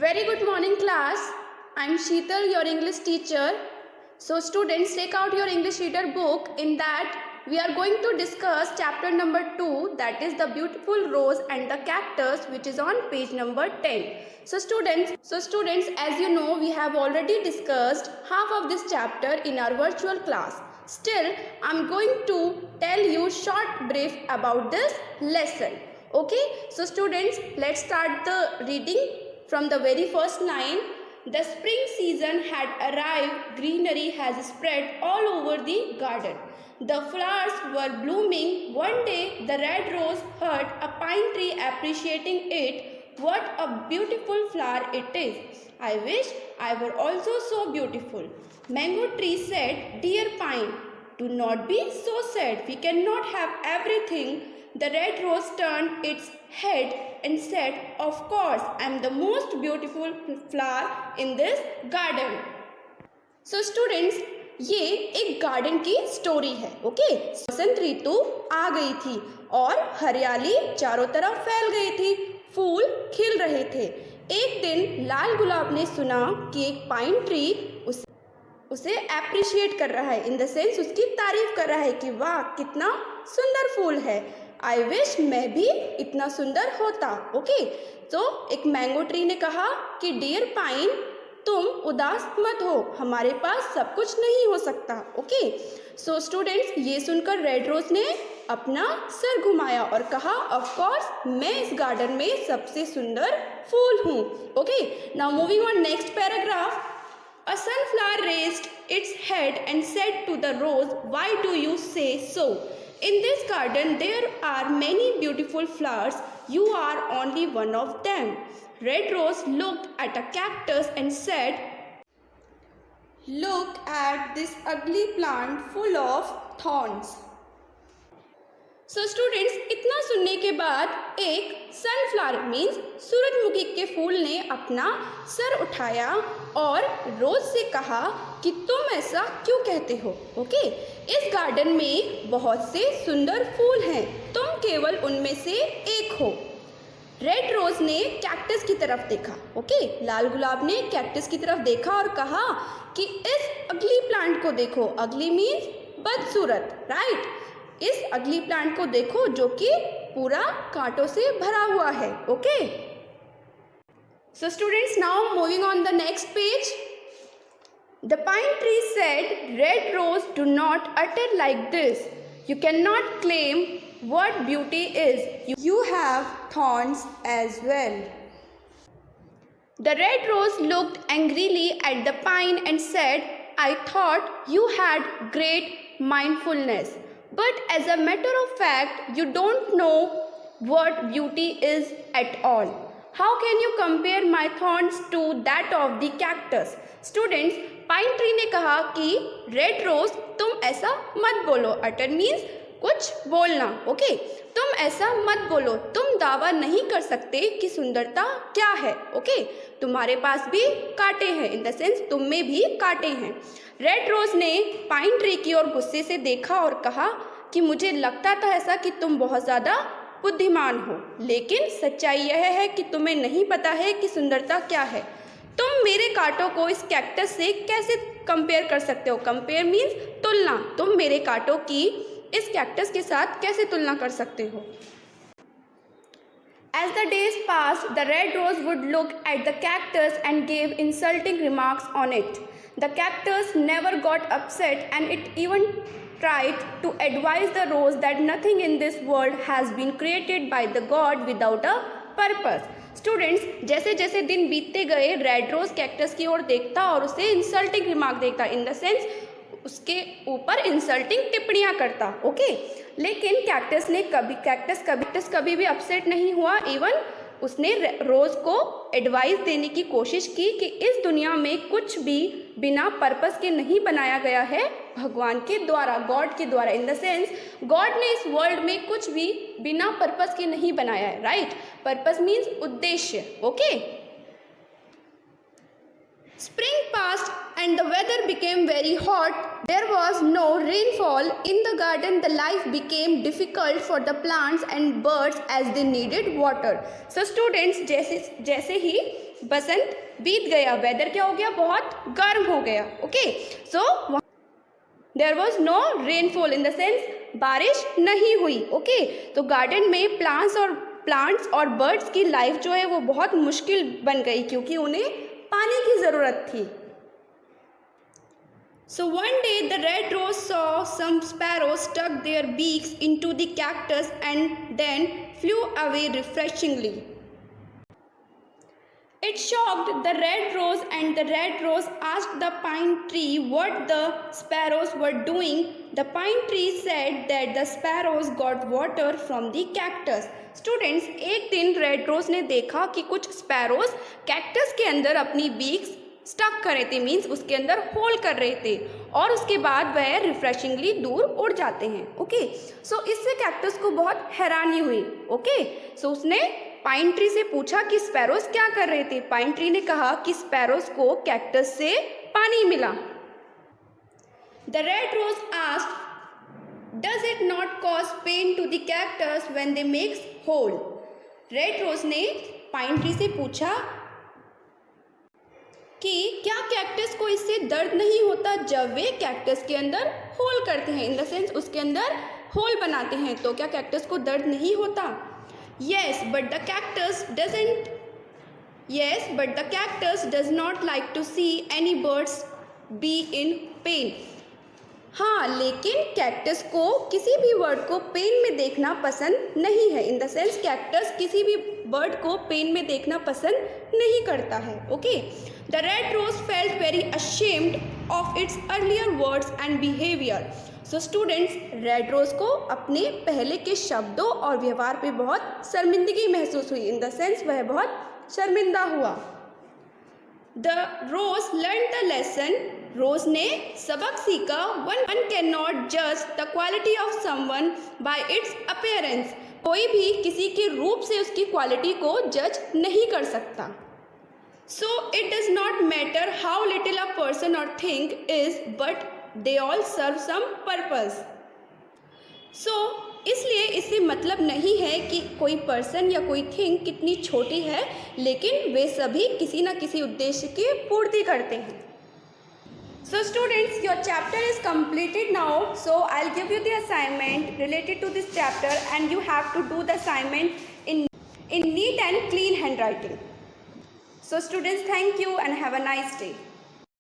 Very good morning class. I am Sheetal, your English teacher. So students, take out your English reader book. In that we are going to discuss chapter number 2, that is the beautiful rose and the cactus, which is on page number 10. So students, as you know, we have already discussed half of this chapter in our virtual class. Still, I am going to tell you short brief about this lesson. Okay, so students, let's start the reading from the very first line. The spring season had arrived, greenery has spread all over the garden. The flowers were blooming. One day the red rose heard a pine tree appreciating it. What a beautiful flower it is. I wish I were also so beautiful. Mango tree said, Dear pine, do not be so sad. We cannot have everything. The red rose turned its head and said, Of course, I am the most beautiful flower in this garden. So students, ये एक garden की story है. Okay, बसंत ऋतु आ गई थी और हरियाली चारों तरफ फैल गई थी. फूल खिल रहे थे. एक दिन लाल गुलाब ने सुना कि एक पाइन ट्री उसे अप्रिशिएट कर रहा है, इन द सेंस उसकी तारीफ कर रहा है कि वाह कितना सुंदर फूल है. आई विश मैं भी इतना सुंदर होता. ओके, तो एक मैंगो ट्री ने कहा कि डियर पाइन, तुम उदास मत हो, हमारे पास सब कुछ नहीं हो सकता. ओके, सो स्टूडेंट्स, ये सुनकर रेड रोज ने अपना सर घुमाया और कहा, ऑफ कोर्स मैं इस गार्डन में सबसे सुंदर फूल हूँ. Okay, now moving on next paragraph. A sunflower raised its head and said to the rose, Why do you say so? In this garden there are many beautiful flowers. You are only one of them. Red rose looked at a cactus and said, Look at this ugly plant full of thorns. So students, इतना सुनने के बाद एक sunflower means सूरजमुखी के फूल ने अपना sir उठाया और रोज से कहा कि तुम ऐसा क्यों कहते हो. ओके, इस गार्डन में बहुत से सुंदर फूल हैं, तुम केवल उनमें से एक हो. रेड रोज ने कैक्टस की तरफ देखा. ओके, लाल गुलाब ने कैक्टस की तरफ देखा और कहा कि इस अगली प्लांट को देखो. अगली मीन्स बदसूरत, राइट. इस अगली प्लांट को देखो जो कि पूरा कांटों से भरा हुआ है. Okay, so students, now moving on the next page. The pine tree said, red rose, do not utter like this. You can not claim what beauty is. You have thorns as well. The red rose looked angrily at the pine and said, I thought you had great mindfulness. But as a matter of fact, you don't know what beauty is at all. How can you compare my thorns to that of the cactus? Students, pine tree ने कहा कि red rose, तुम ऐसा मत बोलो. अटर means कुछ बोलना. Okay, तुम ऐसा मत बोलो. तुम दावा नहीं कर सकते कि सुंदरता क्या है. ओके, तुम्हारे पास भी कांटे हैं, इन द सेंस तुम में भी कांटे हैं. रेड रोज ने पाइन ट्री की ओर गुस्से से देखा और कहा कि मुझे लगता था ऐसा कि तुम बहुत ज़्यादा बुद्धिमान हो, लेकिन सच्चाई यह है कि तुम्हें नहीं पता है कि सुंदरता क्या है. तुम मेरे कांटों को इस कैक्टस से कैसे कंपेयर कर सकते हो. कंपेयर मीन्स तुलना. तुम मेरे कांटों की इस कैक्टस के साथ कैसे तुलना कर सकते हो. As the days passed, the red rose would look at the cactus and gave insulting remarks on it. The cactus never got upset and it even tried to advise the rose that nothing in this world has been created by the God without a purpose. Students, जैसे जैसे दिन बीतते गए, red rose cactus की ओर देखता और उसे insulting remark देखता, इन द सेंस उसके ऊपर इंसल्टिंग टिप्पणियां करता. ओके, लेकिन कैक्टस कभी भी अपसेट नहीं हुआ. इवन उसने रोज को एडवाइस देने की कोशिश की कि इस दुनिया में कुछ भी बिना पर्पस के नहीं बनाया गया है, भगवान के द्वारा, गॉड के द्वारा. इन द सेंस गॉड ने इस वर्ल्ड में कुछ भी बिना पर्पस के नहीं बनाया है, राइट. पर्पस मीन्स उद्देश्य. Okay, spring passed and the weather became very hot. There was no rainfall in the garden. The life became difficult for the plants and birds as they needed water. So students, जैसे ही बसंत बीत गया, weather क्या हो गया, बहुत गर्म हो गया. Okay, so there was no rainfall, in the sense बारिश नहीं हुई. ओके, तो गार्डन में प्लांट्स और बर्ड्स की लाइफ जो है वो बहुत मुश्किल बन गई क्योंकि उन्हें पानी की ज़रूरत थी. So one day the red rose saw some sparrows stuck their beaks into the cactus and then flew away refreshingly. It shocked the red rose, and the red rose asked the pine tree what the sparrows were doing. The pine tree said that the sparrows got water from the cactus. Students, एक दिन red rose ने देखा कि कुछ sparrows cactus के अंदर अपनी beaks stuck कर रहे थे, मीन्स उसके अंदर होल कर रहे थे, और उसके बाद वह रिफ्रेशिंगली दूर उड़ जाते हैं. ओके, सो इससे कैक्टस को बहुत हैरानी हुई. ओके, सो उसने पाइन ट्री से पूछा कि स्पैरोज क्या कर रहे थे. पाइन ट्री ने कहा कि स्पैरोज को कैक्टस से पानी मिला. The red rose asked, does it not cause pain to the cactus when they makes hole. Red rose ने पाइन ट्री से पूछा कि क्या कैक्टस को इससे दर्द नहीं होता जब वे कैक्टस के अंदर होल करते हैं, इन द सेंस उसके अंदर होल बनाते हैं, तो क्या कैक्टस को दर्द नहीं होता. Yes, but the cactus does not like to see any birds be in pain. हाँ, लेकिन कैक्टस को किसी भी बर्ड को पेन में देखना पसंद नहीं है. इन द सेंस कैक्टस किसी भी बर्ड को पेन में देखना पसंद नहीं करता है. Okay, the red rose felt very ashamed of its earlier words and behavior. So students, red rose को अपने पहले के शब्दों और व्यवहार पे बहुत शर्मिंदगी महसूस हुई. इन द सेंस वह बहुत शर्मिंदा हुआ. The rose learn the lesson. Rose ने सबक सीखा. वन कैन नॉट जज the quality of someone by its appearance. कोई भी किसी के रूप से उसकी क्वालिटी को जज नहीं कर सकता. So it does not matter how little a person और thing is, but they all serve some purpose. So इसलिए इससे मतलब नहीं है कि कोई पर्सन या कोई थिंग कितनी छोटी है, लेकिन वे सभी किसी न किसी उद्देश्य की पूर्ति करते हैं. So students, your chapter is completed now. So I'll give you the assignment related to this chapter and you have to do the assignment in neat and clean handwriting. So students, thank you and have a nice day.